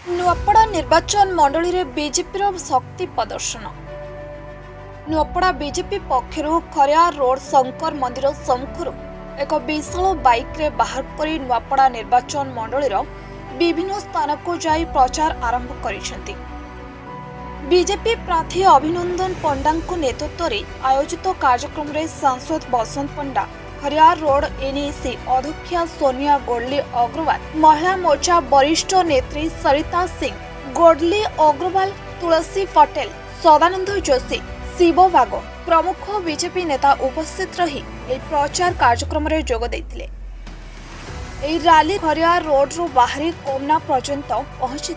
नुआपड़ा निर्वाचन मंडली रे बीजेपी शक्ति प्रदर्शन। नुआपड़ा बीजेपी पक्षर खरियार रोड शंकर मंदिर सम्मुखर एक विशाल बाइक रे बाहर करी नुआपड़ा निर्वाचन मंडली विभिन्न स्थान को जाई प्रचार आरंभ करिसेंती। बीजेपी प्रार्थी अभिनंदन पंडा नेतृत्व में आयोजित कार्यक्रम में सांसद बसंत पंडा, खरियार रोड एनएसी अध्यक्षा सोनिया गोडली अग्रवाल, महिला मोर्चा वरिष्ठ नेत्री सरिता सिंह, गोडली अग्रवाल, तुलसी पटेल, सदानंद जोशी, शिव बाग प्रमुख बीजेपी नेता उपस्थित रही प्रचार कार्यक्रम में जोग देथिले। रैली खरियार रोड रो बाहरी कोमना पर्यंत पहुंची।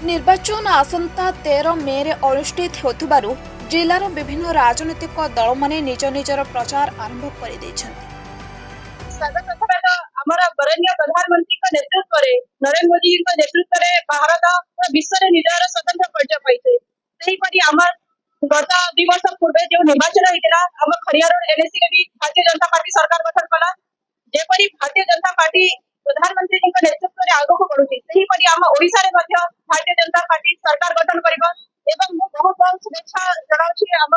निर्वाचन आसंता 13 मे रे अनुष्ठित होतुबारु जिलार विभिन्न राजनीतिक दल माने निज निजर प्रचार आरंभ कर देछन्ति। बरण्य प्रधानमंत्री नेतृत्व में नरेंद्र मोदी नेतृत्व में भारत विश्व में निजर स्वतंत्र परिचय पाई। गत 2 वर्ष पूर्व जो निर्वाचन होता आम खरियार एनएसी भी भारतीय जनता पार्टी सरकार गठन कला। जेपरी भारतीय जनता पार्टी प्रधानमंत्री नेतृत्व में आगक बढ़ुची आम ओडिशा रे मध्य भारतीय जनता पार्टी सरकार गठन करिबा। एवं मु बहुत बहुत शुभेच्छा जनाउछि आम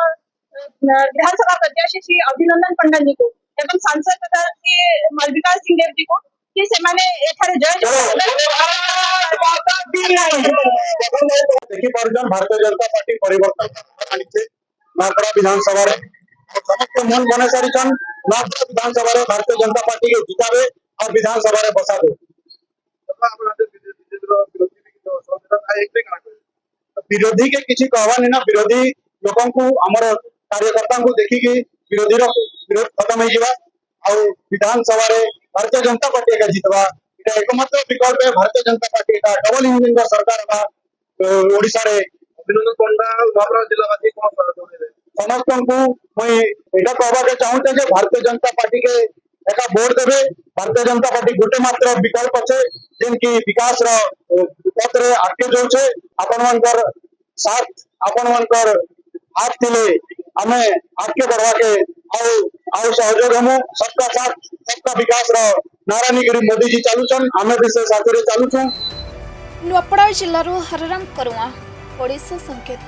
विधानसभा प्रत्याशी श्री अभिनंदन पंडा जी को एवं सांसद तथा श्री मल्लिका सिंह देव जी को कि से माने एठारे जय देखि परजन भारतीय जनता पार्टी परिवर्तन आनिছে नागरा विधानसभा रे समस्त मन बने सारिछन। नागरा विधानसभा रे भारतीय जनता पार्टी के जिताबे और विधानसभा रे बसाबे। विरोधी के किसी कहवानी ना, विरोधी लोगों को आमर कार्यकर्ता को देखिकी विरोधी विरोध खत्म हो विधानसभा रे भारतीय जनता पार्टी का जितवा इटा एकमात्र विकल्प है। भारतीय जनता पार्टी का डबल इंजिन का सरकार बा ओडिशा रे अभिनंदन पंडा नवरा जिलावासी समस्त को मुई एटा कहबा के चाहूते जे भारतीय जनता पार्टी के एका वोट देबे। भारतीय जनता पार्टी गोटे मात्र विकल्प अछि जेन की विकास रो पथ रे आगे जो छे आपन मनकर साथ आपन मनकर हाथ दिले हमें आगे बढ़वा के आउ सहयोग हम सबका साथ सबका विकास रो नारा निगरी मोदी जी चालुछन हमें भी से साथ रे चालुछु। नुआपड़ा जिल्लारो हरराम करुआ ओडिशा संकेत।